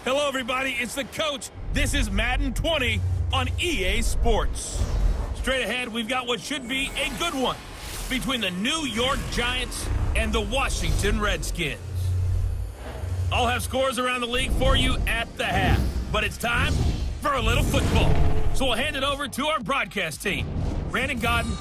Hello, everybody. It's the coach. This is Madden 20 on EA Sports. Straight ahead, we've got what should be a good one between the New York Giants and the Washington Redskins. I'll have scores around the league for you at the half, but it's time for a little football. So we'll hand it over to our broadcast team, Brandon Godden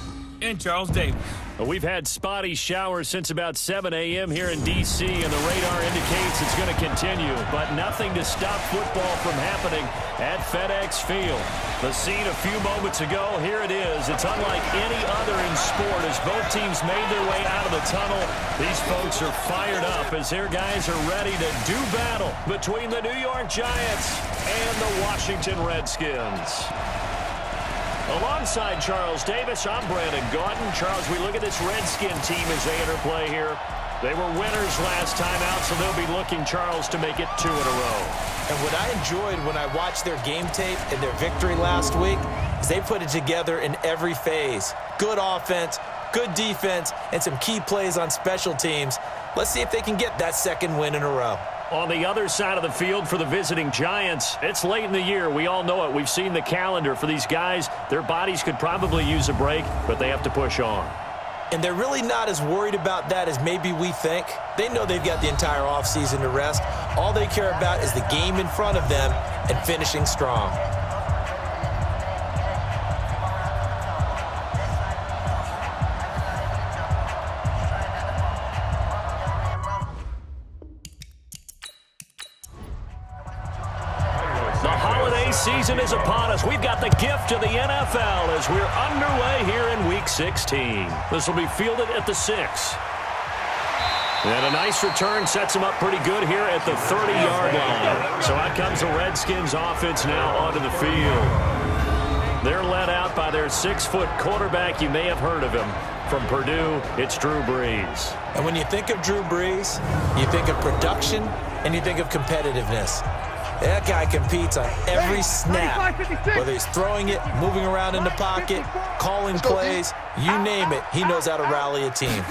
and Charles Davis. Well, we've had spotty showers since about 7 a.m. here in D.C., and the radar indicates it's going to continue, but nothing to stop football from happening at FedEx Field. The scene a few moments ago, here it is. It's unlike any other in sport as both teams made their way out of the tunnel. These folks are fired up as their guys are ready to do battle between the New York Giants and the Washington Redskins. Alongside Charles Davis, I'm Brandon Godden. Charles, we look at this Redskin team as they interplay here. They were winners last time out, so they'll be looking, Charles, to make it 2 in a row. And what I enjoyed when I watched their game tape and their victory last week is they put it together in every phase. Good offense, good defense, and some key plays on special teams. Let's see if they can get that second win in a row. On the other side of the field for the visiting Giants, it's late in the year. We all know it. We've seen the calendar for these guys. Their bodies could probably use a break, but they have to push on. And they're really not as worried about that as maybe we think. They know they've got the entire offseason to rest. All they care about is the game in front of them and finishing strong. Season is upon us. We've got the gift of the NFL as we're underway here in Week 16. This will be fielded at the 6. And a nice return sets them up pretty good here at the 30-yard line. So out comes the Redskins offense now onto the field. They're led out by their 6-foot quarterback. You may have heard of him. From Purdue, it's Drew Brees. And when you think of Drew Brees, you think of production and you think of competitiveness. That guy competes on every snap, whether he's throwing it, moving around in the pocket, calling plays, you name it, he knows how to rally a team.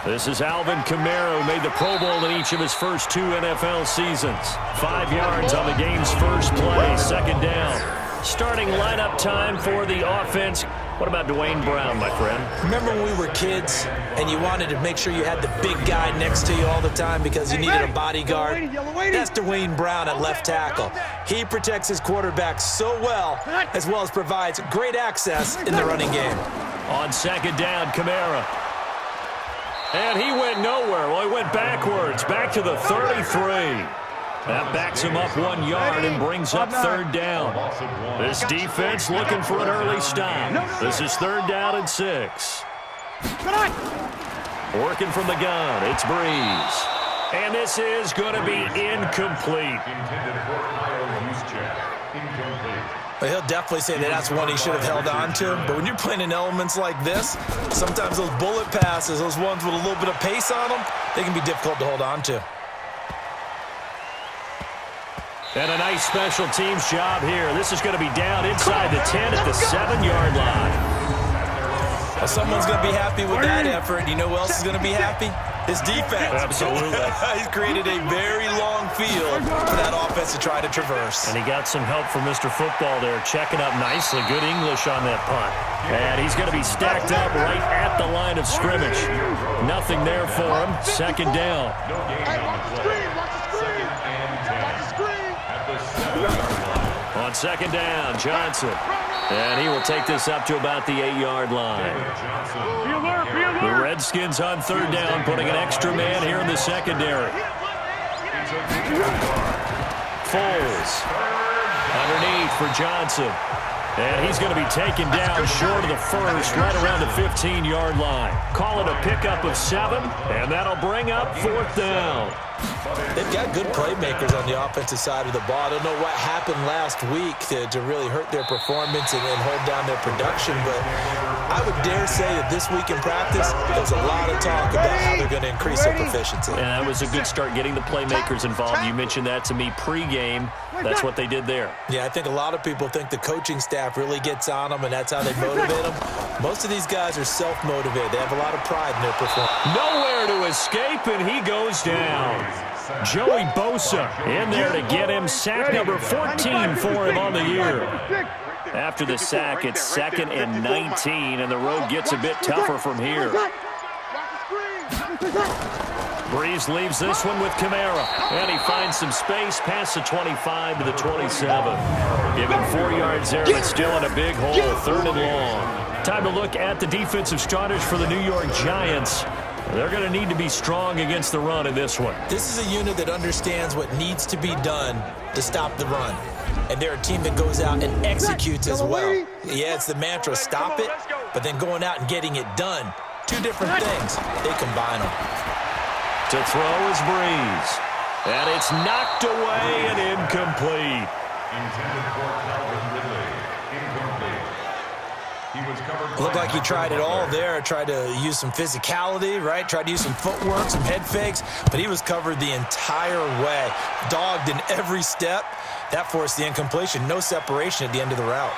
This is Alvin Kamara, who made the Pro Bowl in each of his first 2 NFL seasons. 5 yards on the game's first play, second down. Starting lineup time for the offense. What about Dwayne Brown, my friend? Remember when we were kids and you wanted to make sure you had the big guy next to you all the time because you needed a bodyguard? That's Dwayne Brown at left tackle. He protects his quarterback so well as provides great access in the running game. On second down, Kamara. And he went nowhere. Well, he went backwards, back to the 33. That backs him up 1 yard and brings up third down. This defense looking for an early stop. This is third down and 6. Working from the gun, it's Brees. And this is going to be incomplete. Well, he'll definitely say that that's one he should have held on to. But when you're playing in elements like this, sometimes those bullet passes, those ones with a little bit of pace on them, they can be difficult to hold on to. And a nice special teams job here. This is going to be down inside the 10 at the 7-yard line. Well, someone's going to be happy with that effort. You know who else is going to be happy? His defense. Absolutely. He's created a very long field for that offense to try to traverse. And he got some help from Mr. Football there, checking up nicely. Good English on that punt. And he's going to be stacked up right at the line of scrimmage. Nothing there for him. Second down. On second down, Johnson. And he will take this up to about the 8-yard line. The Redskins on third down, putting an extra man here in the secondary. Foles underneath for Johnson. And he's going to be taken down short of the first, right around the 15-yard line. Call it a pickup of 7, and that'll bring up fourth down. They've got good playmakers on the offensive side of the ball. I don't know what happened last week to really hurt their performance and hold down their production, but I would dare say that this week in practice, there's a lot of talk about how they're going to increase their proficiency. And that was a good start getting the playmakers involved. You mentioned that to me pregame. That's what they did there. Yeah, I think a lot of people think the coaching staff really gets on them, and that's how they motivate them. Most of these guys are self-motivated. They have a lot of pride in their performance. Nowhere to escape, and he goes down. Joey Bosa in there to get him. Sack number 14 for him on the year. After the sack, it's 2nd and 19, and the road gets a bit tougher from here. Breeze leaves this one with Kamara, and he finds some space past the 25 to the 27. Give him 4 yards there, but still in a big hole, 3rd and long. Time to look at the defensive starters for the New York Giants. They're going to need to be strong against the run in this one. This is a unit that understands what needs to be done to stop the run. And they're a team that goes out and executes as well. Yeah, it's the mantra, stop it, but then going out and getting it done. 2 different things. They combine them. To throw is Breeze. And it's knocked away and incomplete. Looked like he tried it all there. Tried to use some physicality, right? Tried to use some footwork, some head fakes, but he was covered the entire way. Dogged in every step. That forced the incompletion. No separation at the end of the route.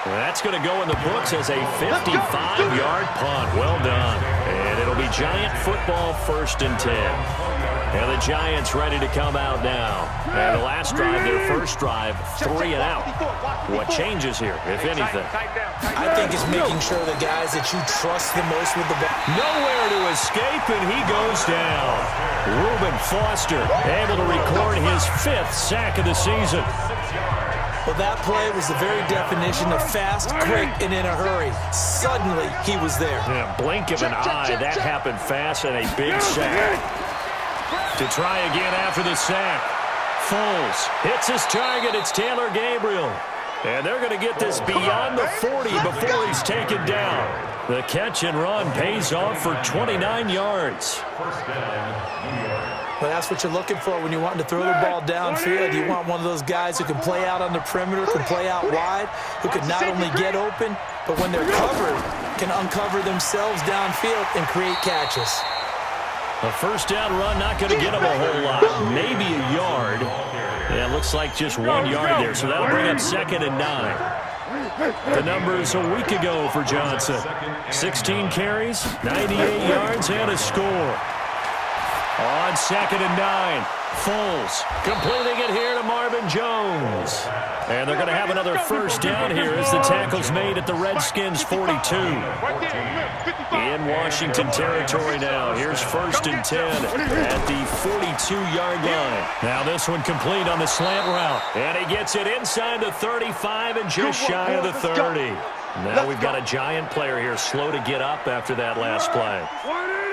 That's going to go in the books as a 55-yard punt. Well done. And it'll be Giant football, 1st and 10. And the Giants ready to come out now. And the last drive, their first drive, 3 and out. What changes here, if anything? I think it's making sure the guys that you trust the most with the ball. Nowhere to escape, and he goes down. Reuben Foster able to record his 5th sack of the season. Well, that play was the very definition of fast, quick, and in a hurry. Suddenly, he was there. Yeah, blink of an eye, that happened fast, and a big sack. To try again after the sack. Foles hits his target. It's Taylor Gabriel. And they're going to get this beyond the 40 before he's taken down. The catch and run pays off for 29 yards. Well, that's what you're looking for when you want to throw the ball downfield. You want one of those guys who can play out on the perimeter, can play out wide, who can not only get open, but when they're covered, can uncover themselves downfield and create catches. A first down run, not going to get him a whole lot. Maybe a yard. Yeah, it looks like just 1 yard there, so that'll bring up 2nd and 9. The numbers a week ago for Johnson. 16 carries, 98 yards, and a score. On 2nd and 9, Foles completing it here to Marvin Jones. And they're going to have another first down here as the tackle's made at the Redskins 42. In Washington territory now. Here's 1st and 10 at the 42-yard line. Now this one complete on the slant route. And he gets it inside the 35 and just shy of the 30. Now we've got a Giant player here slow to get up after that last play.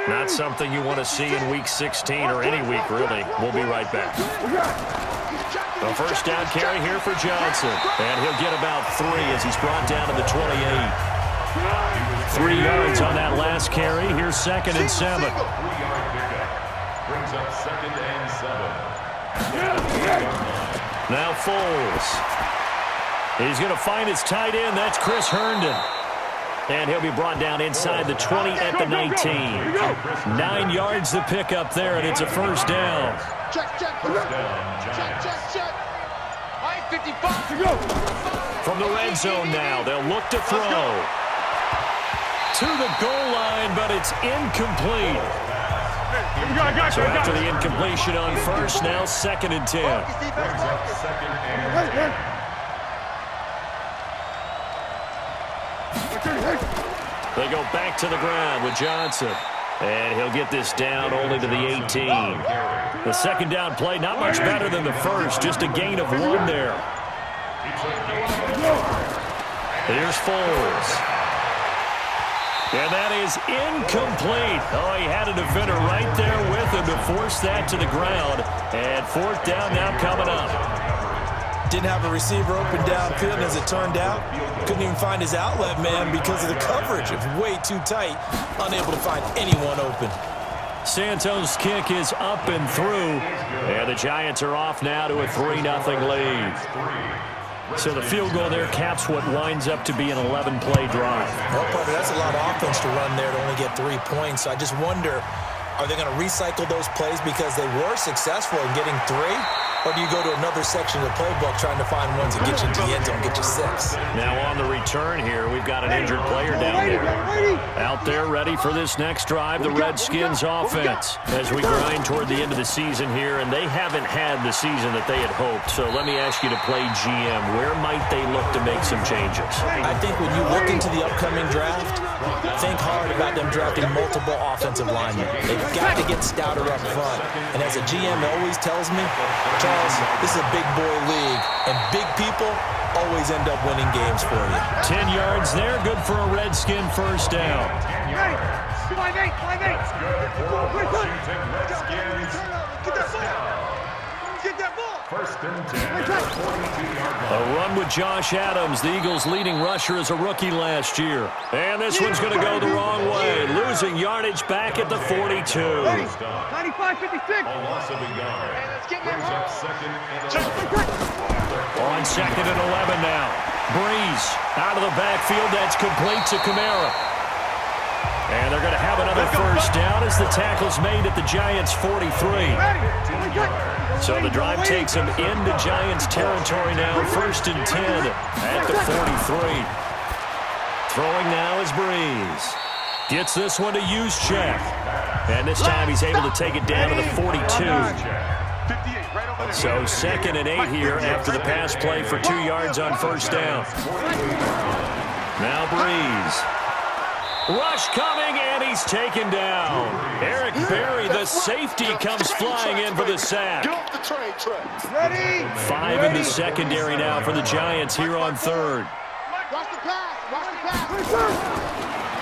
Not something you want to see in Week 16 or any week, really. We'll be right back. A first down carry here for Johnson. And he'll get about 3 as he's brought down to the 28. 3 yards on that last carry. Here's 2nd and 7. Brings up 2nd and 7. Now Foles. He's going to find his tight end. That's Chris Herndon. And he'll be brought down inside the 20 at the 19. 9 yards to pick up there, and it's a first down. From the red zone now, they'll look to throw. To the goal line, but it's incomplete. So after the incompletion on first, now 2nd and 10. They go back to the ground with Johnson. And he'll get this down only to the 18. The second down play, not much better than the first. Just a gain of 1 there. Here's Foles. And that is incomplete. Oh, he had a defender right there with him to force that to the ground. And 4th down now coming up. Didn't have a receiver open downfield, and as it turned out, couldn't even find his outlet man because of the coverage. It was way too tight, unable to find anyone open. Santos' kick is up and through, and the Giants are off now to a 3-0 lead. So the field goal there caps what winds up to be an 11-play drive. Well, Parker, that's a lot of offense to run there to only get 3 points. So I just wonder, Are they going to recycle those plays because they were successful in getting 3? Or do you go to another section of the playbook trying to find ones that get you into the end zone and get you 6? Now on the return here, we've got an injured player down there. Out there ready for this next drive, the Redskins offense. As we grind toward the end of the season here, and they haven't had the season that they had hoped. So let me ask you to play GM. Where might they look to make some changes? I think when you look into the upcoming draft, think hard about them drafting multiple offensive linemen. They've got to get stouter up front. And as a GM always tells me, Charles, this is a big boy league, and big people always end up winning games for you. 10 yards there, good for a Redskin first down. 5-8. Get that ball. First and 10. A run with Josh Adams, the Eagles' leading rusher as a rookie last year. And this one's going to go the wrong way, losing yardage back at the 42. 95-56. Loss of a yard. Brings up second and 11. On second and 11 now. Breeze out of the backfield. That's complete to Kamara. And they're going to have another first down as the tackle's made at the Giants' 43. So the drive takes them into Giants territory now. First and 10 at the 43. Throwing now is Breeze. Gets this one to Juszczyk. And this time he's able to take it down to the 42. So second and 8 here after the pass play for 2 yards on first down. Now Breeze. Rush coming, and he's taken down. Eric Berry, the safety, comes flying in for the sack. 5 in the secondary now for the Giants here on third.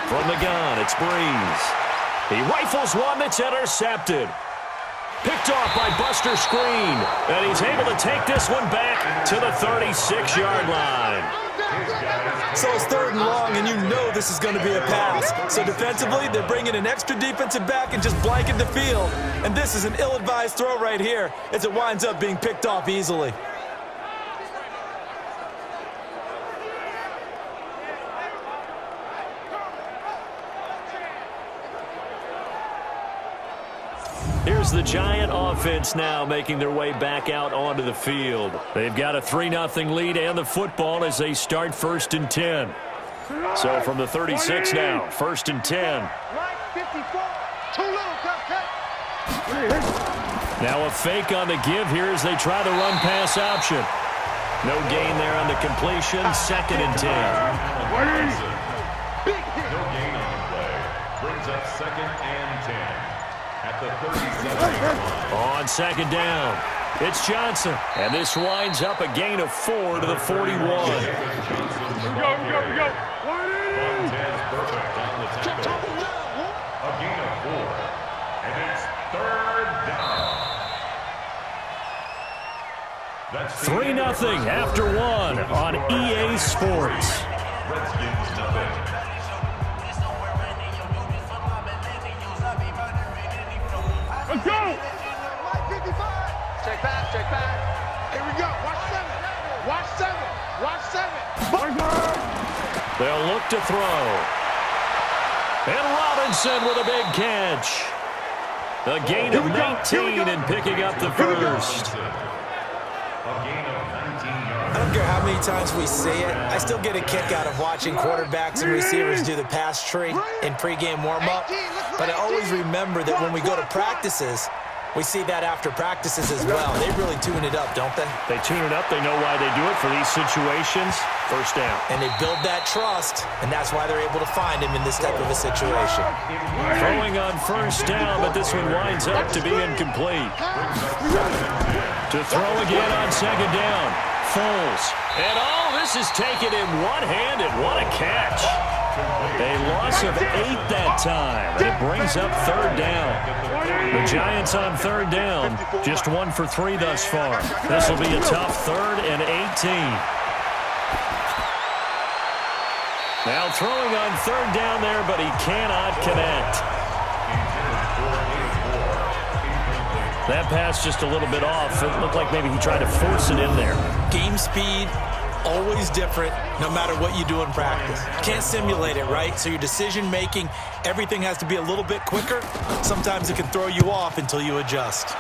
From the gun, it's Breeze. He rifles one that's intercepted. Picked off by Buster Screen, and he's able to take this one back to the 36-yard line. So it's third and long, and you know this is going to be a pass. So defensively, they're bringing an extra defensive back and just blanket the field. And this is an ill-advised throw right here as it winds up being picked off easily. Here's the Giant offense now making their way back out onto the field. They've got a 3-0 lead and the football as they start first and 10. So from the 36 now, first and 10. Now a fake on the give here as they try the run-pass option. No gain there on the completion, second and 10. No gain on the play. Brings up second and 10. At the 37. On second down, it's Johnson. And this winds up a gain of 4 to the 41. We go. Montez perfect on the tackle. A gain of 4. And it's third down. That's 3-0 after 1 on EA Sports. Redskins nothing. Let's go! Check back. Here we go. Watch 7. They'll look to throw. And Robinson with a big catch. A gain of 19 and picking up the first. I don't care how many times we see it, I still get a kick out of watching quarterbacks and receivers do the pass tree in pregame warm-up. But I always remember that when we go to practices, we see that after practices as well. They really tune it up, don't they? They tune it up. They know why they do it for these situations. First down. And they build that trust, and that's why they're able to find him in this type of a situation. Throwing on first down, but this one winds up to be incomplete. To throw again on second down. Foles. And this is taken in one-handed. What a catch. A loss of 8 that time, and it brings up third down. The Giants on third down, just 1 for 3 thus far. This will be a tough 3rd and 18. Now throwing on third down there, but he cannot connect. That pass just a little bit off. It looked like maybe he tried to force it in there. Game speed, always different no matter what you do in practice. Can't simulate it, right? So your decision-making, everything has to be a little bit quicker. Sometimes it can throw you off until you adjust.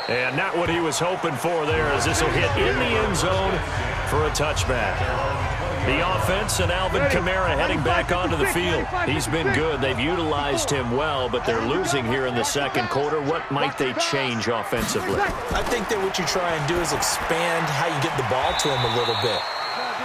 And not what he was hoping for there, as this will hit in the end zone for a touchback. The offense and Alvin Kamara heading back onto the field. He's been good. They've utilized him well, but they're losing here in the second quarter. What might they change offensively? I think that what you try and do is expand how you get the ball to him a little bit.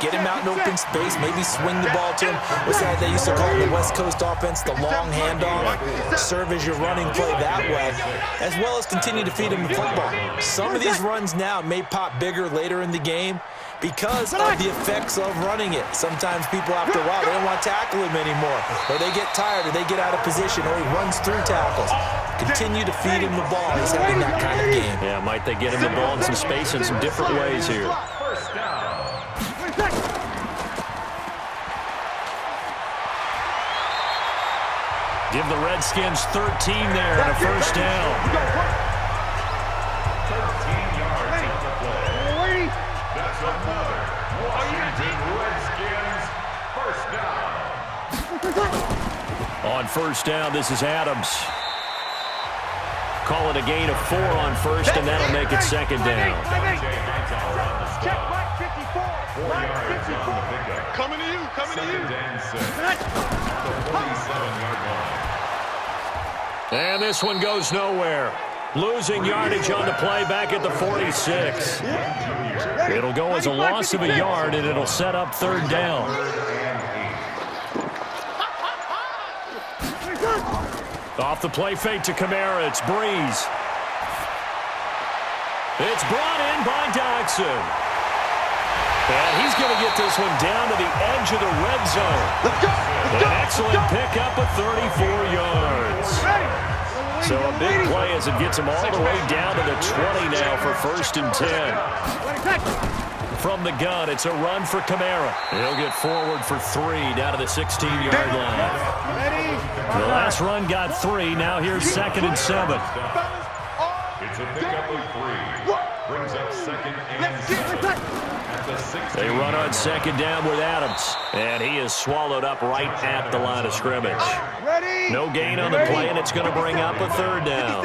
Get him out in open space, maybe swing the ball to him. What's that they used to call it, the West Coast offense, the long handoff. Serve as your running play that way, as well as continue to feed him the football. Some of these runs now may pop bigger later in the game because of the effects of running it. Sometimes people, after a while, they don't want to tackle him anymore, or they get tired, or they get out of position, or he runs through tackles. Continue to feed him the ball. He's having that kind of game. Yeah, might they get him the ball in some space in some different ways here. First down. Give the Redskins 13 there and a first down. 13 yards on the play. That's another Washington Redskins first down. On first down, this is Adams. Call it a gain of 4 on first, and that'll make it second down. Check right 54. 4 yards on the pickup. Coming to you. Second and 6. The 47-yard line. And this one goes nowhere. Losing yardage on the play back at the 46. It'll go as a loss of a yard, and it'll set up third down. Off the play fake to Kamara, it's Breeze. It's brought in by Dodson. And he's going to get this one down to the edge of the red zone. An excellent pickup of 34 yards. So a big play as it gets him all the way down to the 20 now for first and 10. From the gun, it's a run for Kamara. He'll get forward for 3 down to the 16-yard line. The last run got 3. Now here's second and 7. It's a pickup of 3. Brings up second and 7. They run on second down with Adams, and he is swallowed up right at the line of scrimmage. No gain on the play, and it's going to bring up a third down.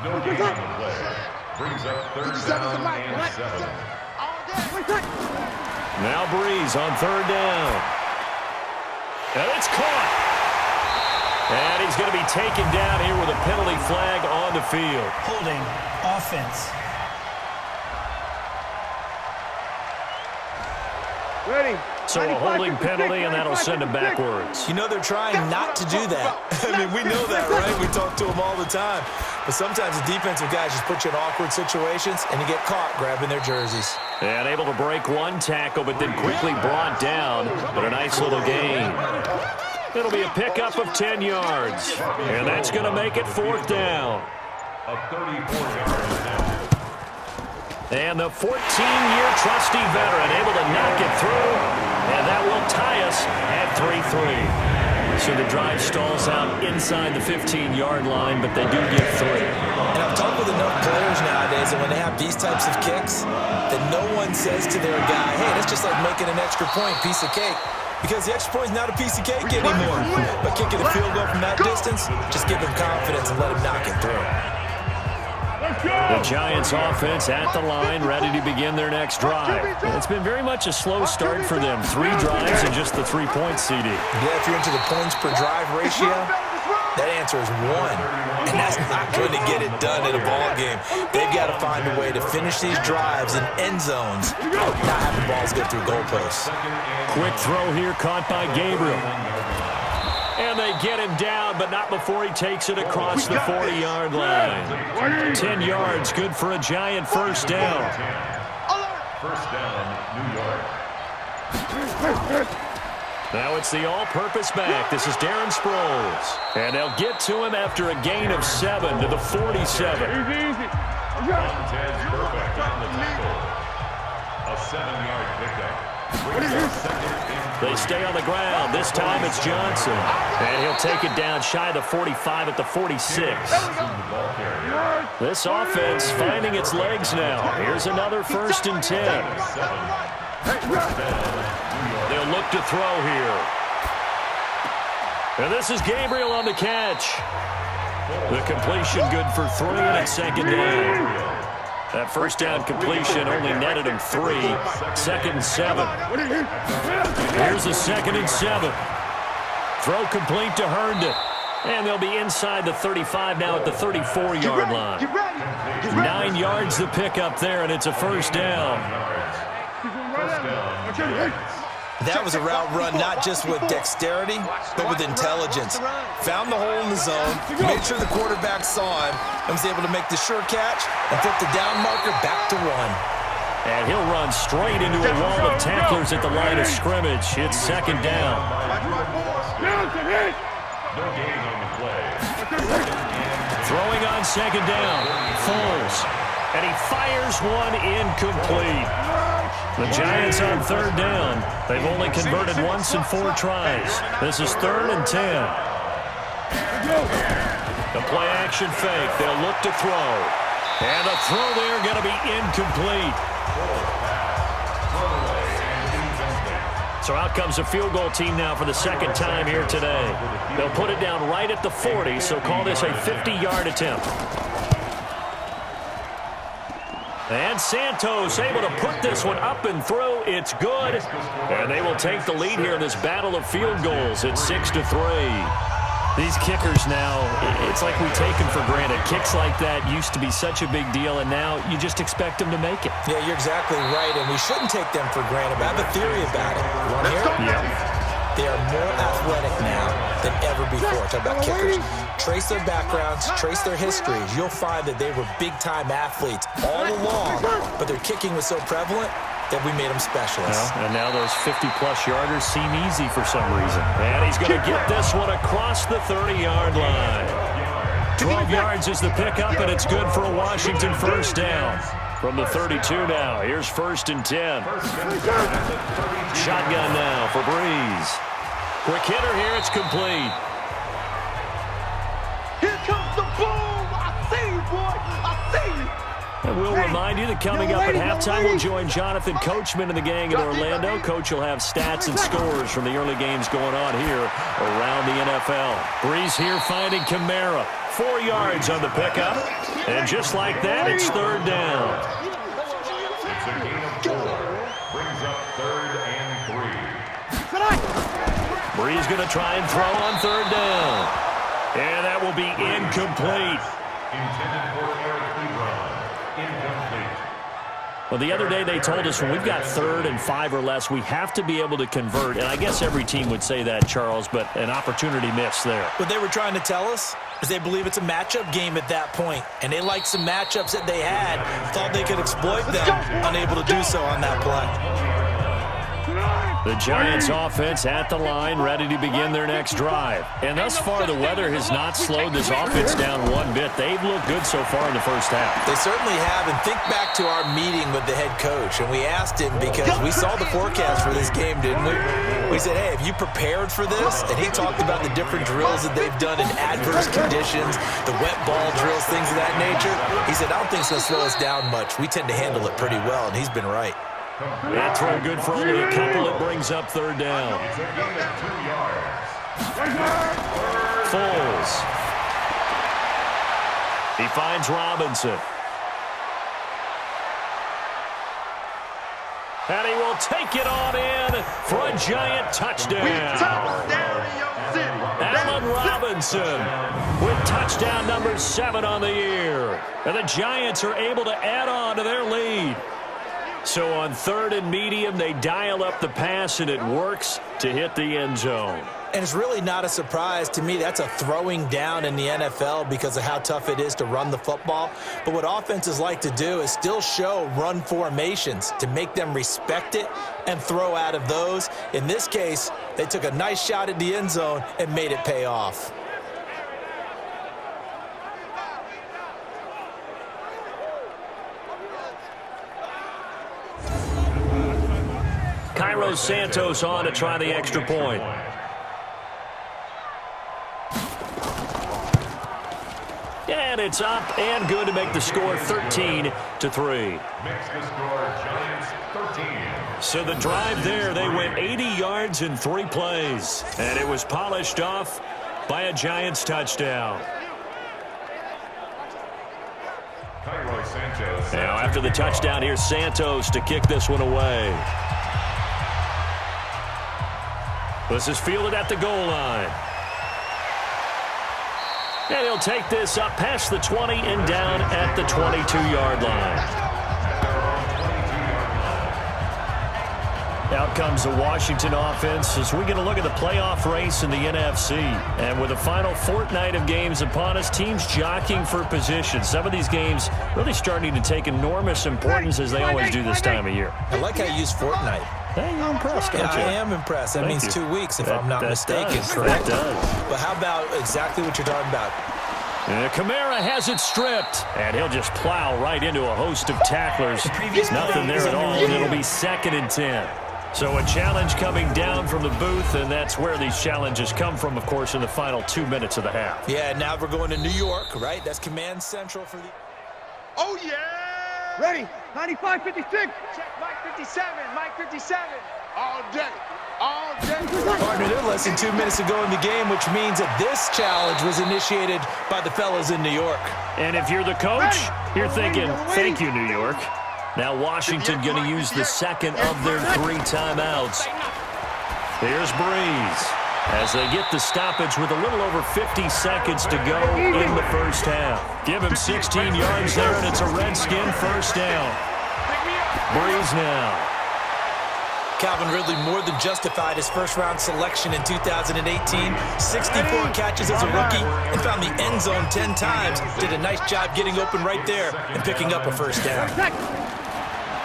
No gain on the play. Brings up third down and 7. Now Breeze on third down. And it's caught. And he's going to be taken down here with a penalty flag on the field. Holding offense. So a holding penalty, and that'll send him backwards. You know they're trying not to do that. I mean, we know that, right? We talk to them all the time. But sometimes the defensive guys just put you in awkward situations, and you get caught grabbing their jerseys. And able to break one tackle, but then quickly brought down. But a nice little gain. It'll be a pickup of 10 yards. And that's going to make it fourth down. A 34-yard attempt. And the 14-year trusty veteran able to knock it through. And that will tie us at 3-3. So the drive stalls out inside the 15-yard line, but they do get 3. And I've talked with enough players nowadays that when they have these types of kicks, that no one says to their guy, hey, that's just like making an extra point, piece of cake. Because the extra point is not a piece of cake anymore. But kicking a field goal from that distance, just give him confidence and let him knock it through. The Giants offense at the line, ready to begin their next drive. It's been very much a slow start for them. 3 drives and just the 3 points, CD. Yeah, if you're into the points per drive ratio, that answer is 1. And that's not going to get it done in a ball game. They've got to find a way to finish these drives in end zones, not having balls go through goalposts. Quick throw here caught by Gabriel. And they get him down, but not before he takes it across the 40-yard line. 10 yards, good for a Giant first down. First down, New York. Now it's the all-purpose back. This is Darren Sproles. And they'll get to him after a gain of 7 to the 47. Montez perfect on the tackle. A 7-yard pickup. Brings up second and They stay on the ground. This time it's Johnson. And he'll take it down shy of the 45 at the 46. This offense finding its legs now. Here's another 1st and 10. They'll look to throw here. And this is Gabriel on the catch. The completion good for 3, and it's 2nd down. That 1st down completion only netted him 3. 2nd and 7. Here's the 2nd and 7. Throw complete to Herndon. And they'll be inside the 35 now at the 34-yard line. 9 yards to pick up there, and it's a 1st down. That was a route run not just with dexterity, but with intelligence. Found the hole in the zone, made sure the quarterback saw him, and was able to make the sure catch and flip the down marker back to 1. And he'll run straight into a wall of tacklers at the line of scrimmage. It's 2nd down. Throwing on 2nd down. Foles. And he fires one incomplete. The Giants on 3rd down. They've only converted once in 4 tries. This is 3rd and 10. The play action fake. They'll look to throw. And the throw there going to be incomplete. So out comes a field goal team now for the 2nd time here today. They'll put it down right at the 40, so call this a 50-yard attempt. And Santos able to put this one up and through. It's good. And they will take the lead here in this battle of field goals. It's 6-3. These kickers now, it's like we take them for granted. Kicks like that used to be such a big deal, and now you just expect them to make it. Yeah, you're exactly right, and we shouldn't take them for granted. But I have a theory about it. You want to hear it? Yeah. They are more athletic now than ever before. Talk about kickers. Trace their backgrounds, trace their histories. You'll find that they were big-time athletes all along, but their kicking was so prevalent that we made them specialists. And now those 50-plus yarders seem easy for some reason. And he's going to get this one across the 30-yard line. 12 yards is the pickup, and it's good for a Washington 1st down. From the 32 now, here's 1st and 10. Shotgun now for Breeze. Quick hitter here, it's complete. Here comes the boom! I see you, boy! I see you! And we'll remind you that coming up at halftime, we'll join Jonathan Coachman and the gang in Orlando. Coach will have stats and scores from the early games going on here around the NFL. Breeze here finding Kamara. 4 yards on the pickup. And just like that, it's 3rd down. It's a gain of 4. Brings up 3rd and 3. Breeze going to try and throw on 3rd down. And that will be incomplete. Intended for Eric Ebron. Incomplete. Well, the other day they told us when we've got 3rd and 5 or less, we have to be able to convert. And I guess every team would say that, Charles, but an opportunity missed there. What they were trying to tell us is they believe it's a matchup game at that point, and they liked some matchups that they had, thought they could exploit them, unable to do so on that play. The Giants offense at the line, ready to begin their next drive. And thus far, the weather has not slowed this offense down one bit. They've looked good so far in the 1st half. They certainly have, and think back to our meeting with the head coach, and we asked him because we saw the forecast for this game, didn't we? We said, hey, have you prepared for this? And he talked about the different drills that they've done in adverse conditions, the wet ball drills, things of that nature. He said, I don't think it's going to slow us down much. We tend to handle it pretty well, and he's been right. That throw good for only a couple. It brings up 3rd down. It's a gain of 2 yards. Foles. He finds Robinson. And he will take it on in for a Giant touchdown. Allen Robinson with touchdown number 7 on the year. And the Giants are able to add on to their lead. So on 3rd and medium, they dial up the pass, and it works to hit the end zone. And it's really not a surprise to me. That's a throwing down in the NFL because of how tough it is to run the football. But what offenses like to do is still show run formations to make them respect it and throw out of those. In this case, they took a nice shot at the end zone and made it pay off. Cairo Santos on to try the extra point. And it's up and good to make the score 13-3. Makes the score Giants 13. So the drive there, they went 80 yards in 3 plays. And it was polished off by a Giants touchdown. Cairo Santos. Now after the touchdown, here's Santos to kick this one away. This is fielded at the goal line. And he'll take this up past the 20 and down at the 22-yard line. Out comes the Washington offense as we get a look at the playoff race in the NFC. And with the final fortnight of games upon us, teams jockeying for position. Some of these games really starting to take enormous importance as they always do this time of year. I like how you use fortnight. Hey, you're impressed, don't you? I am impressed. That means 2 weeks, if I'm not mistaken, correct? That does. But how about exactly what you're talking about? Kamara has it stripped, and he'll just plow right into a host of tacklers. Nothing there at all, and it'll be 2nd and 10. So a challenge coming down from the booth, and that's where these challenges come from, of course, in the final 2 minutes of the half. Yeah, now we're going to New York, right? That's command central for the... Oh, yeah! Ready? 95, 56. Check Mike 57, Mike 57. All day, all day. Partner, they're less than 2 minutes to go in the game, which means that this challenge was initiated by the fellas in New York. And if you're the coach, you're thinking, thank you, New York. Now Washington going to use the second of their 3 timeouts. Here's Breeze as they get the stoppage with a little over 50 seconds to go in the first half. Give him 16 yards there, and it's a Redskin first down. Breeze now. Calvin Ridley more than justified his first-round selection in 2018. 64 catches as a rookie and found the end zone 10 times. Did a nice job getting open right there and picking up a first down.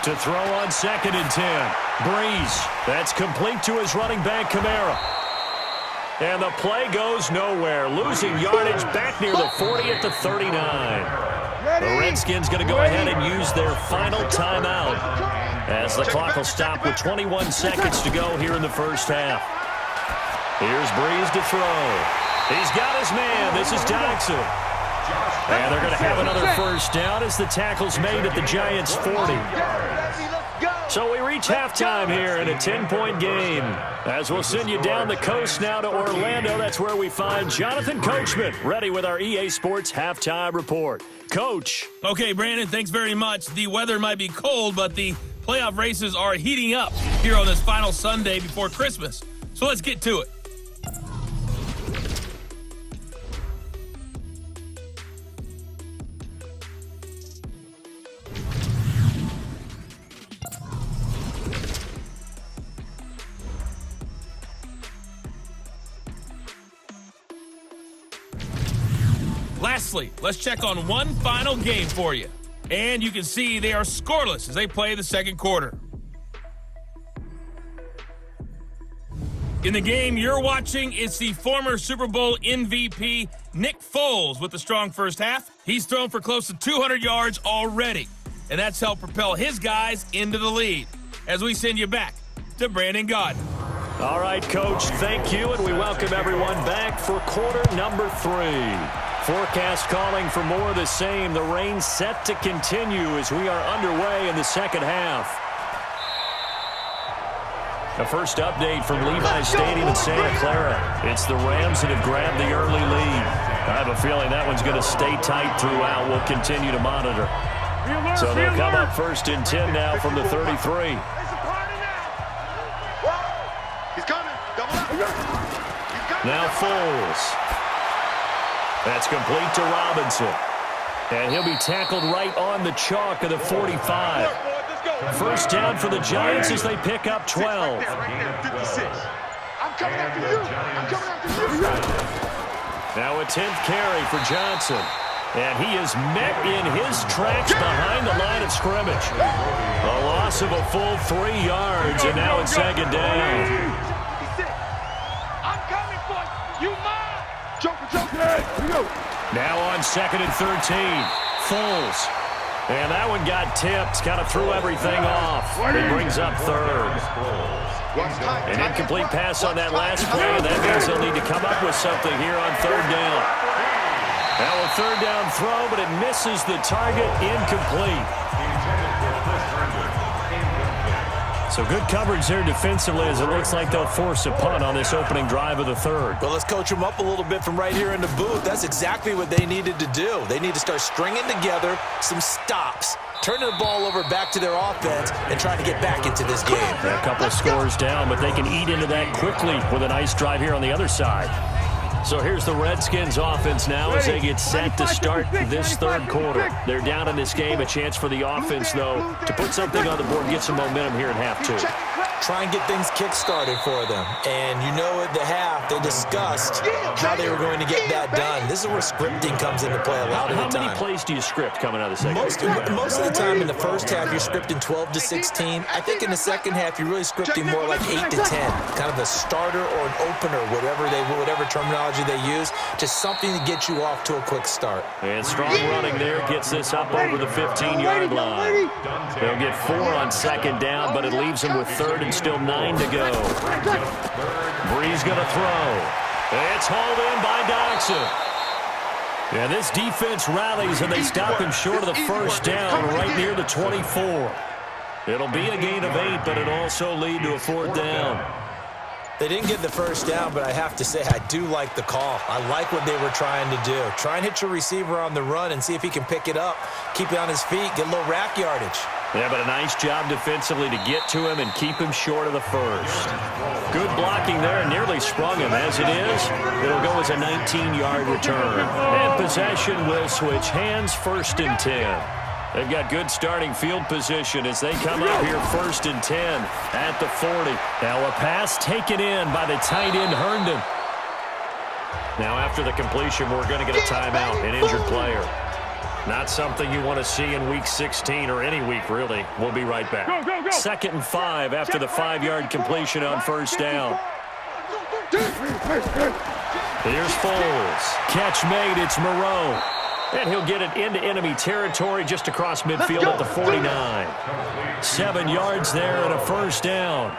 To throw on 2nd and 10. Breeze. That's complete to his running back, Kamara. And the play goes nowhere. Losing yardage back near the 40 at the 39. The Redskins going to go ahead and use their final timeout as the clock will stop with 21 seconds to go here in the first half. Here's Breeze to throw. He's got his man. This is Dodson. And they're going to have another first down as the tackle's made at the Giants' 40. So we reach halftime here in a 10-point game. As we'll send you down the coast now to Orlando, that's where we find Jonathan Coachman ready with our EA Sports Halftime Report. Coach. Okay, Brandon, thanks very much. The weather might be cold, but the playoff races are heating up here on this final Sunday before Christmas. So let's get to it. Lastly, let's check on one final game for you. And you can see they are scoreless as they play the second quarter. In the game you're watching, it's the former Super Bowl MVP, Nick Foles, with a strong first half. He's thrown for close to 200 yards already, and that's helped propel his guys into the lead. As we send you back to Brandon Gaudin. All right, Coach, thank you, and we welcome everyone back for quarter number 3. Forecast calling for more of the same. The rain set to continue as we are underway in the second half. A first update from Levi's Stadium in Santa Clara. It's the Rams that have grabbed the early lead. I have a feeling that one's going to stay tight throughout. We'll continue to monitor. So they'll come up 1st and 10 now from the 33. Now Foles. That's complete to Robinson. And he'll be tackled right on the chalk of the 45. First down for the Giants as they pick up 12. I'm coming after you. I'm coming after you. Now a 10th carry for Johnson. And he is met in his tracks behind the line of scrimmage. A loss of a full 3 yards, and now it's 2nd down. I'm coming for you. Mine. Joker. Here we go. Now on 2nd and 13. Foles. And that one got tipped. Kind of threw everything off. It brings up 3rd. An incomplete pass on that last play, and that means they'll need to come up with something here on third down. Now a third down throw, but it misses the target, incomplete. So good coverage there defensively as it looks like they'll force a punt on this opening drive of the third. Well, let's coach them up a little bit from right here in the booth. That's exactly what they needed to do. They need to start stringing together some stops, turning the ball over back to their offense, and trying to get back into this game. A couple of scores down, but they can eat into that quickly with a nice drive here on the other side. So here's the Redskins offense now as they get set to start this third quarter. They're down in this game. A chance for the offense, though, to put something on the board and get some momentum here in half two. Try and get things kick-started for them. And you know at the half, they discussed how they were going to get that done. This is where scripting comes into play a lot of the time. How many plays do you script coming out of the second? Most of the time in the first half, you're scripting 12 to 16. I think in the second half, you're really scripting more like 8 to 10. Kind of a starter or an opener, whatever terminology they use. Just something to get you off to a quick start. And strong running there gets this up over the 15-yard line. They'll get 4 on second down, but it leaves them with third and still 9 to go. Bree's going to throw. It's hauled in by Doxson. And this defense rallies, and they stop him short of the first down right near the 24. It'll be a gain of 8, but it'll also lead to a fourth down. They didn't get the first down, but I have to say I do like the call. I like what they were trying to do. Try and hit your receiver on the run and see if he can pick it up, keep it on his feet, get a little rack yardage. Yeah, but a nice job defensively to get to him and keep him short of the first. Good blocking there and nearly sprung him. As it is, it'll go as a 19-yard return. And possession will switch hands, 1st and 10. They've got good starting field position as they come up here 1st and 10 at the 40. Now a pass taken in by the tight end Herndon. Now after the completion, we're going to get a timeout, an injured player. Not something you want to see in Week 16 or any week, really. We'll be right back. 2nd and 5 after the 5-yard completion on 1st down. Here's Foles. Catch made. It's Moreau. And he'll get it into enemy territory just across midfield at the 49. 7 yards there and a 1st down.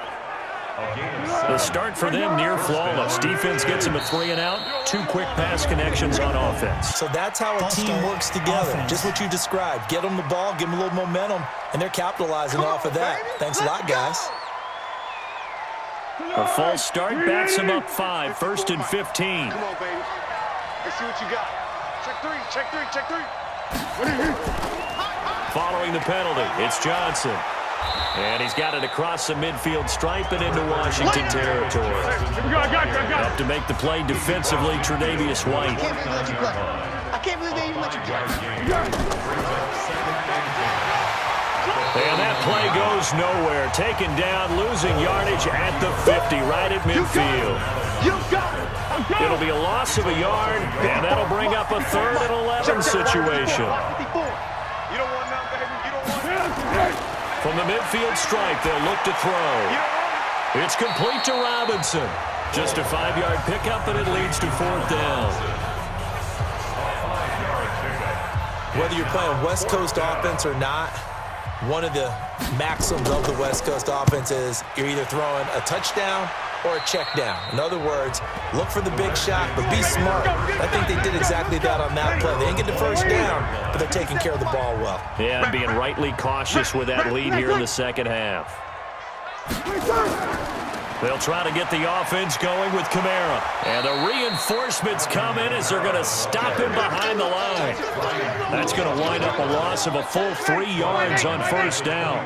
The start for them near flawless. Defense gets them a 3 and out. 2 quick pass connections on offense. So that's how a team works together. Just what you described. Get them the ball, give them a little momentum, and they're capitalizing off of that. Thanks a lot, guys. A false start backs them up 5. 1st and 15. Come on, baby. Let's see what you got. Check three. Following the penalty, it's Johnson. And he's got it across the midfield stripe and into Washington territory. Up to make the play defensively, Tre'Davious White. I can't believe they even let you play. And that play goes nowhere. Taken down, losing yardage at the 50, right at midfield. It'll be a loss of a yard, and that'll bring up a 3rd and 11 situation. From the midfield stripe, they'll look to throw. It's complete to Robinson. Just a 5-yard pickup, and it leads to 4th down. Whether you're playing West Coast offense or not, one of the maxims of the West Coast offense is you're either throwing a touchdown or a check down. In other words, look for the big shot, but be smart. I think they did exactly that on that play. They didn't get the first down, but they're taking care of the ball well. Yeah, and being rightly cautious with that lead here in the second half. They'll try to get the offense going with Kamara. And the reinforcements come in as they're going to stop him behind the line. That's going to wind up a loss of a full 3 yards on 1st down.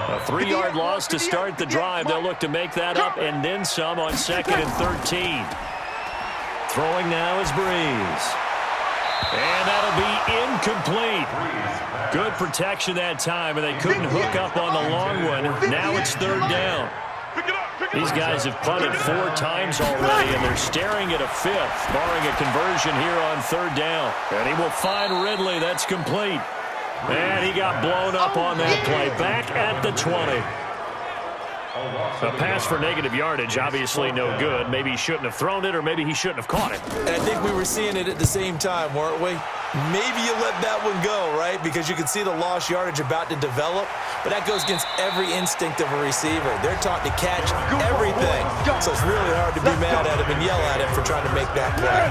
A 3-yard loss to start the drive. They'll look to make that up and then some on 2nd and 13. Throwing now is Breeze. And that'll be incomplete. Good protection that time, and they couldn't hook up on the long one. Now it's 3rd down. These guys have punted 4 times already, and they're staring at a 5th, barring a conversion here on 3rd down. And he will find Ridley. That's complete. And he got blown up on that play. Back at the 20. A pass for negative yardage, obviously no good. Maybe he shouldn't have thrown it, or maybe he shouldn't have caught it. And I think we were seeing it at the same time, weren't we? Maybe you let that one go, right? Because you can see the lost yardage about to develop, but that goes against every instinct of a receiver. They're taught to catch everything, so it's really hard to be mad at him and yell at him for trying to make that play.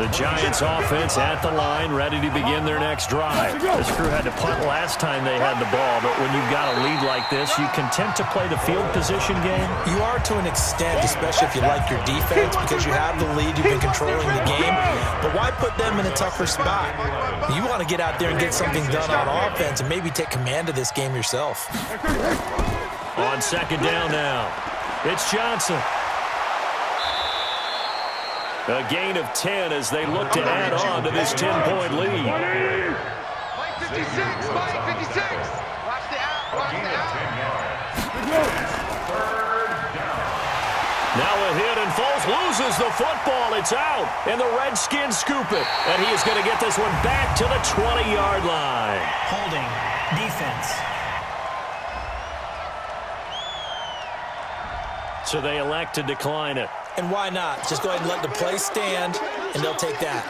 The Giants offense at the line, ready to begin their next drive. This crew had to punt last time they had the ball, but when you've got a lead like this, you content to play the field position game? You are to an extent, especially if you like your defense, because you have the lead, you've been controlling the game. But why put them in a tougher spot? You want to get out there and get something done on offense and maybe take command of this game yourself. On second down now, it's Johnson. A gain of 10 as they look to add on to this 10-point lead. Mike 56, Mike 56. Watch the out, watch the out. Now a hit, and Foles loses the football. It's out, and the Redskins scoop it. And he is going to get this one back to the 20-yard line. Holding, defense. So they elect to decline it. And why not? Just go ahead and let the play stand, and they'll take that.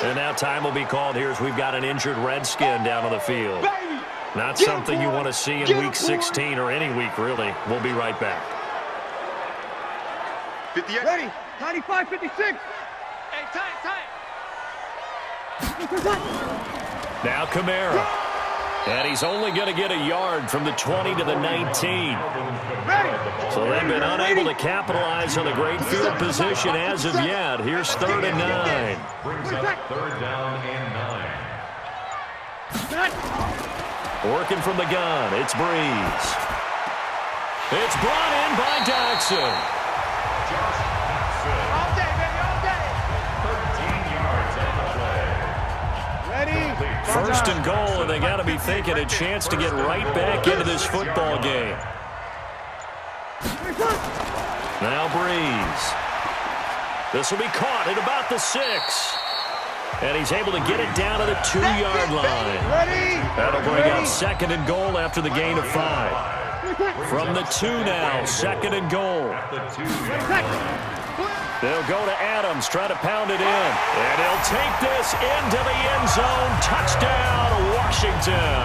And now time will be called here as we've got an injured Redskin down on the field. Not something you want to see in Week 16 or any week, really. We'll be right back. 58. Ready. 95, 56. Hey, tight. Now Kamara. And he's only going to get a yard from the 20 to the 19. So they've been unable to capitalize on the great field position as of yet. Here's 3rd and 9. Brings up 3rd down and 9. Working from the gun, it's Breeze. It's brought in by Jackson. All day, baby, all day. 13 yards on the play. Ready. 1st and goal, and they got to be thinking a chance to get right back into this football game. Now Breeze. This will be caught at about the 6. And he's able to get it down to the 2-yard line. Ready. That'll bring up 2nd and goal after the gain of 5. From the 2 now, 2nd and goal. They'll go to Adams, try to pound it in. And he'll take this into the end zone. Touchdown, Washington.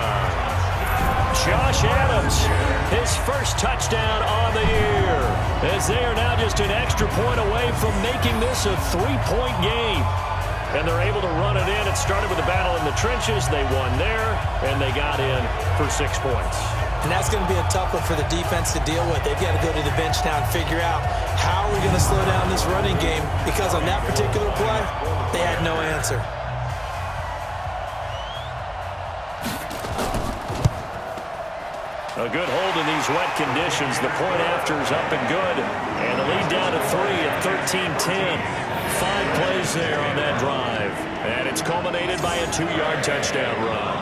Josh Adams, his first touchdown on the year. As they are now just an extra point away from making this a 3-point game. And they're able to run it in. It started with a battle in the trenches. They won there, and they got in for 6 points. And that's going to be a tough one for the defense to deal with. They've got to go to the bench now and figure out how are we going to slow down this running game, because on that particular play, they had no answer. A good hold in these wet conditions. The point after is up and good. And the lead down to 3 at 13-10. 5 plays there on that drive. And it's culminated by a 2-yard touchdown run.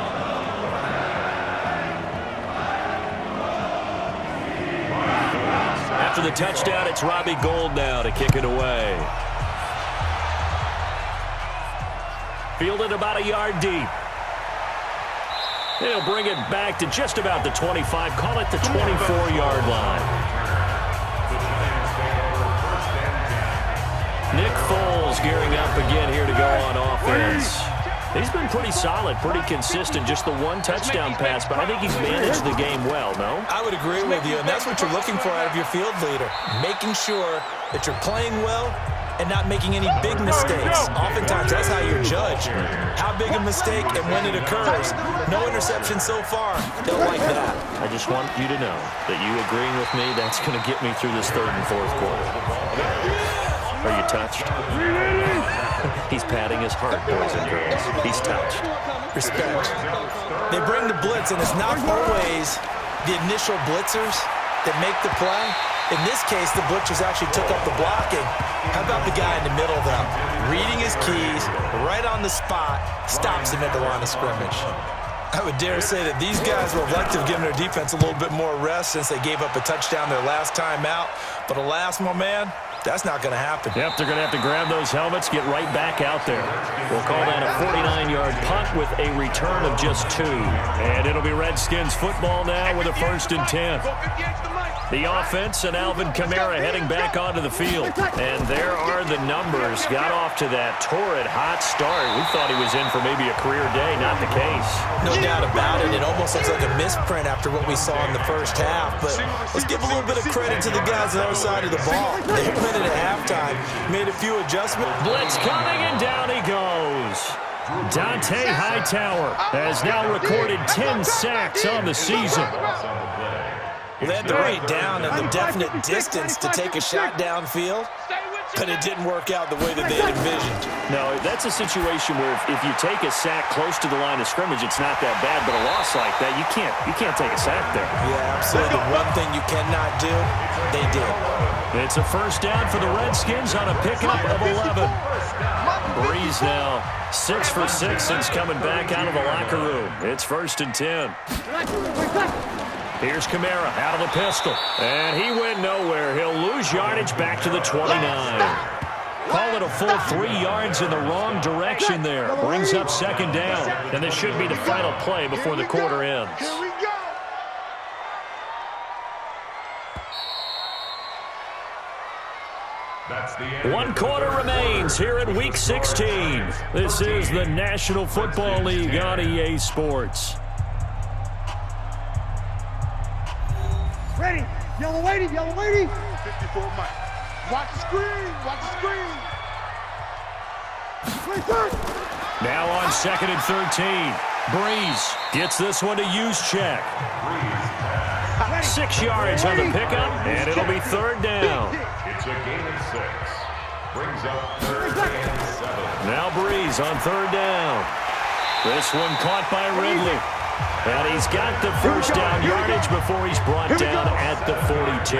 After the touchdown, it's Robbie Gould now to kick it away. Fielded about a yard deep. They'll bring it back to just about the 25. Call it the 24-yard line. Nick Foles gearing up again here to go on offense. He's been pretty solid, pretty consistent. Just the 1 touchdown pass, but I think he's managed the game well, no? I would agree with you, and that's what you're looking for out of your field leader. Making sure that you're playing well and not making any big mistakes. Oftentimes, that's how you're judged. How big a mistake and when it occurs. No interception so far. Don't like that. I just want you to know that you agreeing with me, that's going to get me through this 3rd and 4th quarter. Are you touched? He's patting his heart, boys and girls. He's touched. Respect. They bring the blitz, and it's not always the initial blitzers that make the play. In this case, the blitzers actually took up the blocking. How about the guy in the middle, though? Reading his keys, right on the spot, stops him at the line of scrimmage. I would dare say that these guys will have liked to have given their defense a little bit more rest since they gave up a touchdown their last time out. But alas, my man, That's not going to happen. Yep, they're going to have to grab those helmets, get right back out there. We'll call that a 49-yard punt with a return of just 2. And it'll be Redskins football now with a 1st and 10. The offense and Alvin Kamara heading back onto the field. And there are the numbers. Got off to that torrid hot start. We thought he was in for maybe a career day. Not the case. No doubt about it. It almost looks like a misprint after what we saw in the first half. But let's give a little bit of credit to the guys on the other side of the ball. They implemented at halftime, made a few adjustments. Blitz coming, and down he goes. Dante Hightower has now recorded 10 sacks on the season. They had to wait down in the definite distance to take a shot downfield, but it didn't work out the way that they had envisioned. No, that's a situation where if you take a sack close to the line of scrimmage, it's not that bad, but a loss like that, you can't take a sack there. Yeah, absolutely. The one thing you cannot do, they did. It's a 1st down for the Redskins on a pickup of 11. Breeze now 6 for 6 since coming back out of the locker room. It's 1st and 10. Here's Kamara out of the pistol. And he went nowhere. He'll lose yardage back to the 29. Call it a full 3 yards in the wrong direction there. Brings up 2nd down. And this should be the final play before the quarter ends. Here we go. That's the end. 1 quarter remains here in Week 16. This is the National Football League on EA Sports. Ready. Yellow lady, yellow lady. 54 Mike. Watch the screen. Watch the screen. Now on 2nd and 13. Breeze gets this one to Juszczyk. 6 yards on the pickup, and it'll be 3rd down. It's a gain of 6. Brings up 3rd and 7. Now Breeze on 3rd down. This one caught by Ridley. And he's got the 1st down yardage before he's brought down at the 42.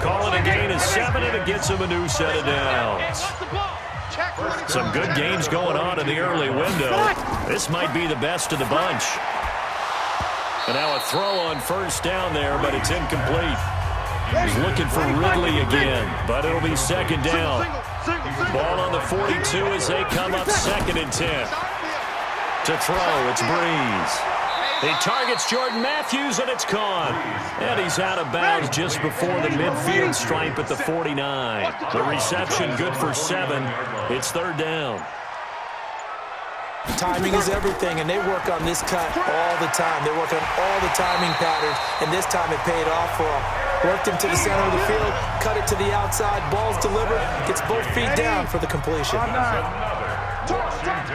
Call it a gain of 7, and it gets him a new set of downs. Some good games going on in the early window. This might be the best of the bunch. And now a throw on 1st down there, but it's incomplete. He's looking for Ridley again, but it'll be 2nd down. Ball on the 42 as they come up 2nd and 10. To throw, it's Breeze. He targets Jordan Matthews, and it's caught. And he's out of bounds just before the midfield stripe at the 49. The reception good for 7. It's 3rd down. Timing is everything, and they work on this cut all the time. They work on all the timing patterns, and this time it paid off for them. Worked him to the center of the field, cut it to the outside, ball's delivered, gets both feet down for the completion.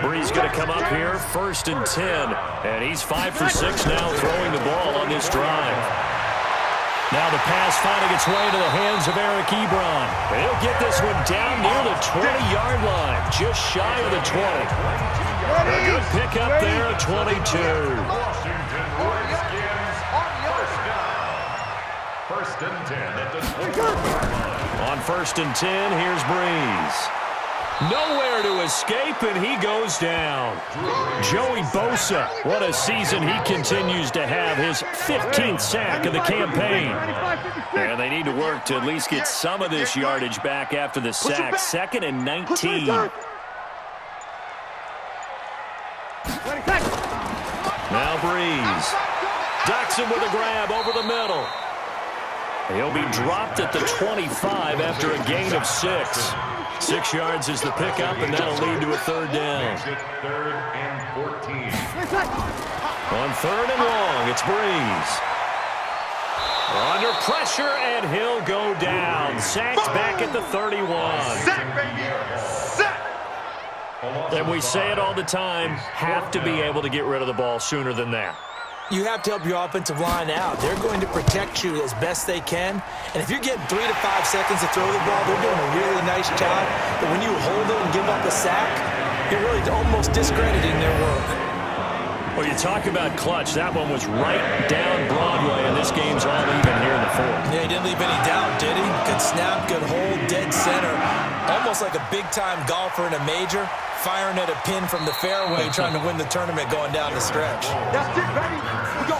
Breeze going to come up here, 1st and 10, and he's 5 for 6 now throwing the ball on this drive. Now the pass finding its way to the hands of Eric Ebron. He'll get this one down near the 20-yard line, just shy of the 20. A good pickup there at 22. Washington Redskins, 1st and 10 at the 20-yard line. On 1st and 10, here's Breeze. Nowhere to escape, and he goes down. Joey Bosa, what a season he continues to have, his 15th sack of the campaign. And they need to work to at least get some of this yardage back after the sack. 2nd and 19. Now Breeze. Ducks him with a grab over the middle. He'll be dropped at the 25 after a gain of 6. 6 yards is the pickup, and that'll lead to a 3rd down. 3rd and 14. On 3rd and long, it's Breeze. Under pressure, and he'll go down. Sacked back at the 31. Sack, baby. Sack. And we say it all the time, have to be able to get rid of the ball sooner than that. You have to help your offensive line out. They're going to protect you as best they can. And if you're getting 3 to 5 seconds to throw the ball, they're doing a really nice job. But when you hold it and give up a sack, you're really almost discrediting their work. Well, you talk about clutch. That one was right down Broadway, and this game's all even here in the 4th. Yeah, he didn't leave any doubt, did he? Good snap, good hold, dead center. Almost like a big-time golfer in a major, firing at a pin from the fairway, trying to win the tournament going down the stretch. That's it, baby. We go.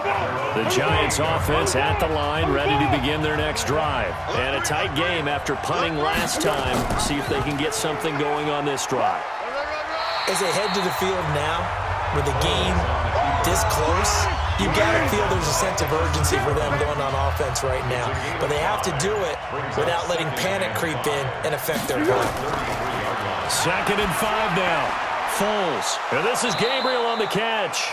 The Giants offense at the line, ready to begin their next drive. And a tight game after punting last time. See if they can get something going on this drive. As they head to the field now, with the game this close, you got to feel there's a sense of urgency for them going on offense right now. But they have to do it without letting panic creep in and affect their play. 2nd and 5 now. Foles. And this is Gabriel on the catch.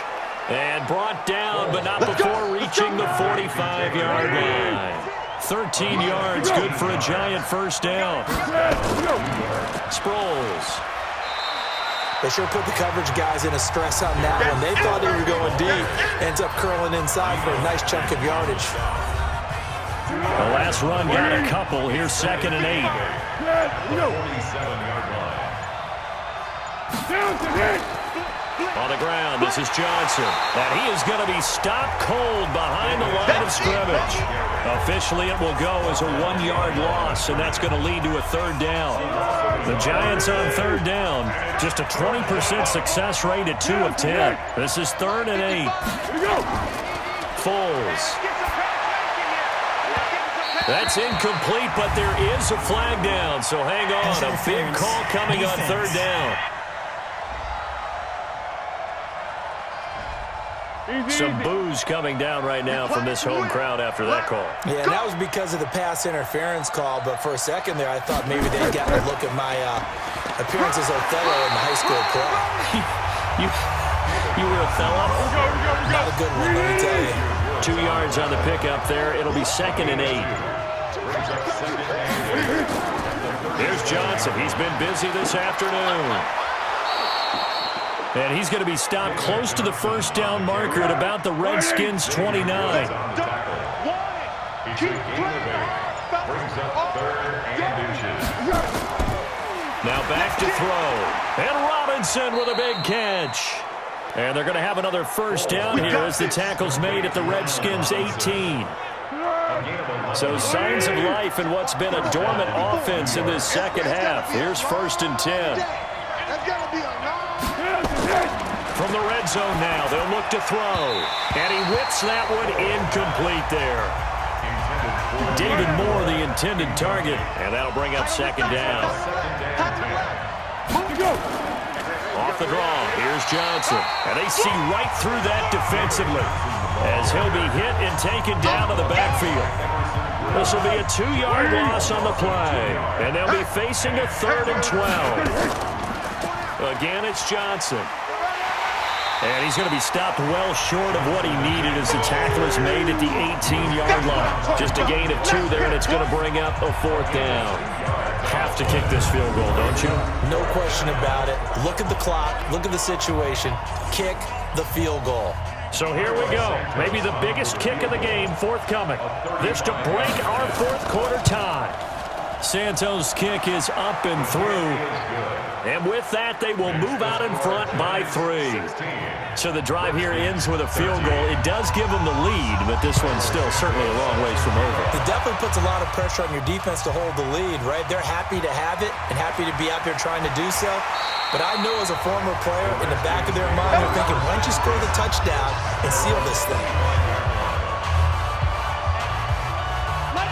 And brought down, but not before reaching the 45-yard line. 13 yards, good for a Giant first down. Sproles. They sure put the coverage guys in a stress on that one. They thought they were going deep. Ends up curling inside for a nice chunk of yardage. The last run got a couple. Here's 2nd and 8. 47-yard line. On the ground, this is Johnson. And he is going to be stopped cold behind the line of scrimmage. Officially, it will go as a 1-yard loss, and that's going to lead to a 3rd down. The Giants on 3rd down. Just a 20% success rate at 2 of 10. This is 3rd and 8. Foles. That's incomplete, but there is a flag down, so hang on. A big call coming on 3rd down. Some boos coming down right now from this home crowd after that call. Yeah, and that was because of the pass interference call, but for a second there, I thought maybe they'd gotten a look at my appearance as Othello in the high school play. You were Othello? Not a good one, let me tell you. 2 yards on the pickup there. It'll be 2nd and 8. There's Johnson. He's been busy this afternoon. And he's going to be stopped close to the first down marker at about the Redskins' 29. Brings up 3rd and inches. Now back to throw. And Robinson with a big catch. And they're going to have another first down here as the tackle's made at the Redskins' 18. So signs of life in what's been a dormant offense in this second half. Here's 1st and 10. From the red zone now, they'll look to throw. And he whips that one incomplete there. David Moore, the intended target. And that'll bring up 2nd down. Off the draw, here's Johnson. And they see right through that defensively as he'll be hit and taken down to the backfield. This will be a 2-yard loss on the play. And they'll be facing a 3rd and 12. Again, it's Johnson. And he's going to be stopped well short of what he needed as the tackle is made at the 18-yard line. Just a gain of 2 there, and it's going to bring up a 4th down. Have to kick this field goal, don't you? No question about it. Look at the clock. Look at the situation. Kick the field goal. So here we go. Maybe the biggest kick of the game forthcoming. This to break our 4th quarter tie. Santos' kick is up and through. And with that, they will move out in front by 3. So the drive here ends with a field goal. It does give them the lead, but this one's still certainly a long ways from over. It definitely puts a lot of pressure on your defense to hold the lead, right? They're happy to have it and happy to be out there trying to do so. But I know as a former player, in the back of their mind, they're thinking, why don't you score the touchdown and seal this thing?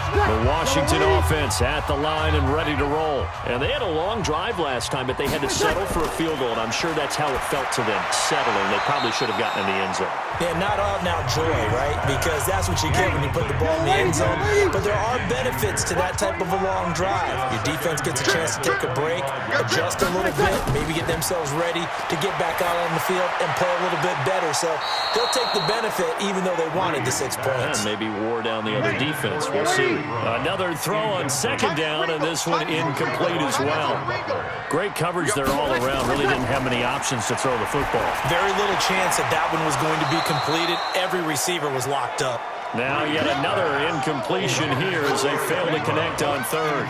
The Washington offense at the line and ready to roll. And they had a long drive last time, but they had to settle for a field goal, and I'm sure that's how it felt to them, settling. They probably should have gotten in the end zone. Yeah, not all now joy, right? Because that's what you get when you put the ball in the end zone. But there are benefits to that type of a long drive. Your defense gets a chance to take a break, adjust a little bit, maybe get themselves ready to get back out on the field and play a little bit better. So they'll take the benefit even though they wanted the 6 points. And maybe wore down the other defense. We'll see. Another throw on 2nd down, and this one incomplete as well. Great coverage there all around. Really didn't have many options to throw the football. Very little chance that one was going to be completed. Every receiver was locked up. Now yet another incompletion here as they fail to connect on 3rd.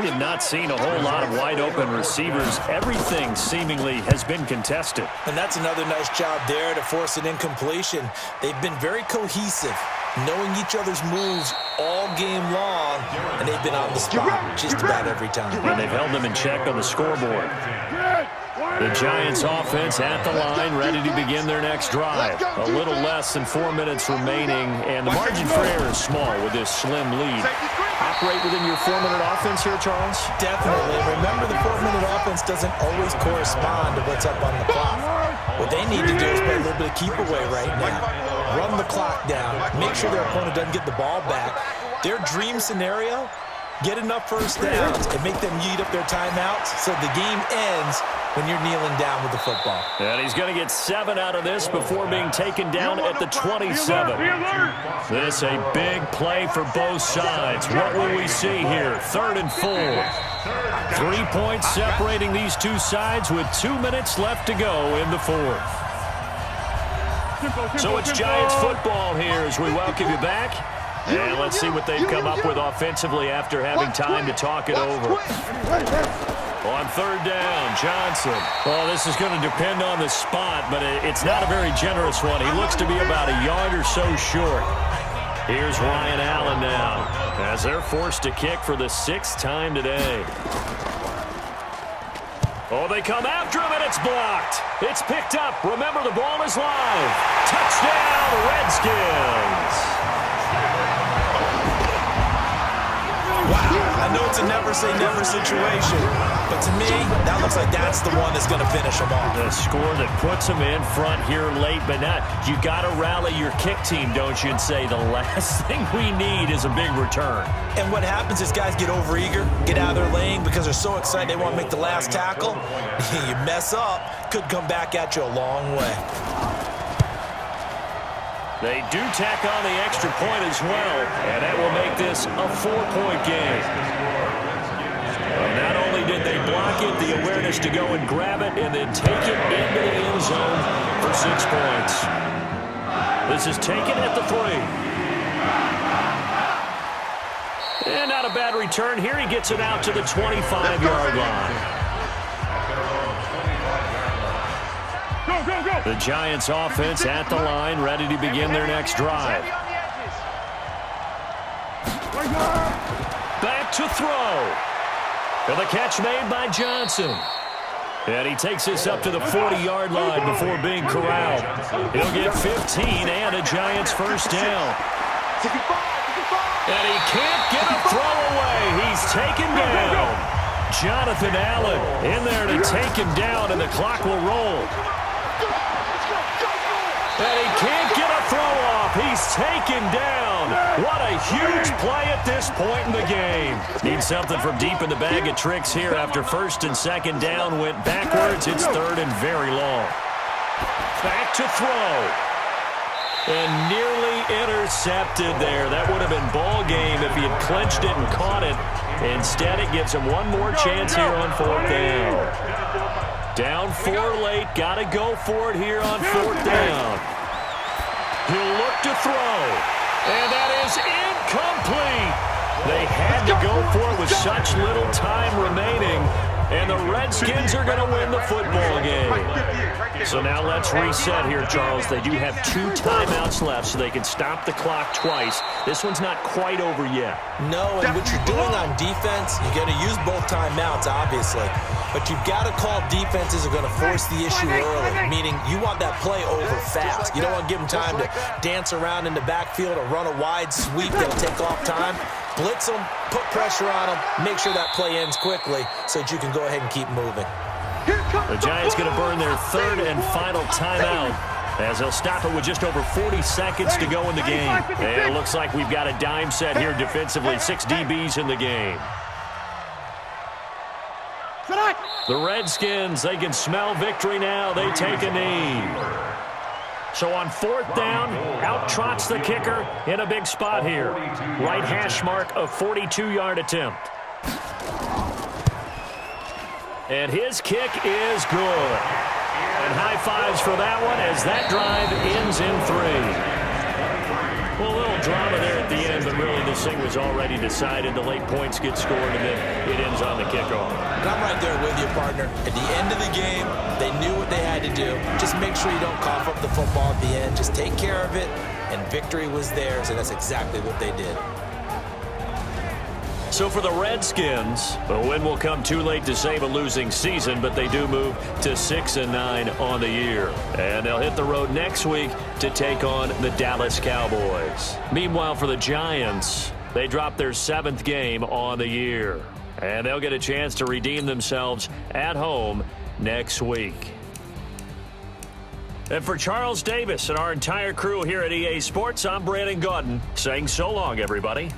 We have not seen a whole lot of wide-open receivers. Everything seemingly has been contested. And that's another nice job there to force an incompletion. They've been very cohesive, knowing each other's moves all game long, and they've been on the spot just about every time. And they've held them in check on the scoreboard. The Giants offense at the line, ready to begin their next drive. A little less than 4 minutes remaining, and the margin for error is small with this slim lead. Operate within your 4-minute offense here, Charles? Definitely. Remember, the 4-minute offense doesn't always correspond to what's up on the clock. What they need to do is play a little bit of keep away right now. Run the clock down. Make sure their opponent doesn't get the ball back. Their dream scenario, get enough first downs and make them eat up their timeouts so the game ends when you're kneeling down with the football. And he's going to get 7 out of this before being taken down at the 27. This a big play for both sides. What will we see here? 3rd and 4. 3 points separating these two sides with 2 minutes left to go in the 4th. So it's Giants football here as we welcome you back. And let's see what they've come up with offensively after having time to talk it over. On 3rd down, Johnson. Well, this is going to depend on the spot, but it's not a very generous one. He looks to be about a yard or so short. Here's Ryan Allen now as they're forced to kick for the 6th time today. Oh, they come after him, and it's blocked. It's picked up. Remember, the ball is live. Touchdown, Redskins. Wow, I know it's a never-say-never situation, but to me, that looks like that's the one that's going to finish them off. The score that puts them in front here late, but not. You got to rally your kick team, don't you, and say the last thing we need is a big return. And what happens is guys get overeager, get out of their lane because they're so excited they want to make the last tackle. You mess up, could come back at you a long way. They do tack on the extra point as well, and that will make this a 4-point game. And not only did they block it, the awareness to go and grab it and then take it into the end zone for 6 points. This is taken at the 3. And not a bad return here. He gets it out to the 25-yard line. The Giants offense at the line, ready to begin their next drive. Back to throw. And the catch made by Johnson. And he takes this up to the 40-yard line before being corralled. He'll get 15 and a Giants first down. And he can't get a throw away. He's taken down. Jonathan Allen in there to take him down, and the clock will roll. And he can't get a throw off. He's taken down. What a huge play at this point in the game. Need something from deep in the bag of tricks here after 1st and 2nd down went backwards. It's 3rd and very long. Back to throw. And nearly intercepted there. That would have been ball game if he had clinched it and caught it. Instead, it gives him one more chance here on 4th down. Down 4 late. Got to go for it here on 4th down. He'll look to throw. And that is incomplete. They had to go for it with such little time remaining. And the Redskins are going to win the football game. So now let's reset here, Charles. They do have 2 timeouts left, so they can stop the clock twice. This one's not quite over yet. No, and what you're doing on defense, you're going to use both timeouts, obviously. But you've got to call defenses are going to force the issue early, meaning you want that play over fast. You don't want to give them time to dance around in the backfield or run a wide sweep that'll take off time. Blitz them, put pressure on them, make sure that play ends quickly so that you can go ahead and keep moving. The Giants going to burn their 3rd and final timeout as they'll stop it with just over 40 seconds to go in the game. And it looks like we've got a dime set here defensively. 6 DBs in the game. The Redskins, they can smell victory now. They take a knee. So on 4th down, out trots the kicker in a big spot here. Right hash mark, a 42-yard attempt. And his kick is good. And high fives for that one as that drive ends in 3. Well, a little drama there at the end, but really this thing was already decided. The late points get scored, and then it ends on the kickoff. And I'm right there with you, partner. At the end of the game, they knew what they had to do. Just make sure you don't cough up the football at the end. Just take care of it, and victory was theirs, and that's exactly what they did. So for the Redskins, the win will come too late to save a losing season, but they do move to 6-9 on the year. And they'll hit the road next week to take on the Dallas Cowboys. Meanwhile, for the Giants, they dropped their 7th game on the year. And they'll get a chance to redeem themselves at home next week. And for Charles Davis and our entire crew here at EA Sports, I'm Brandon Gaudin saying so long, everybody.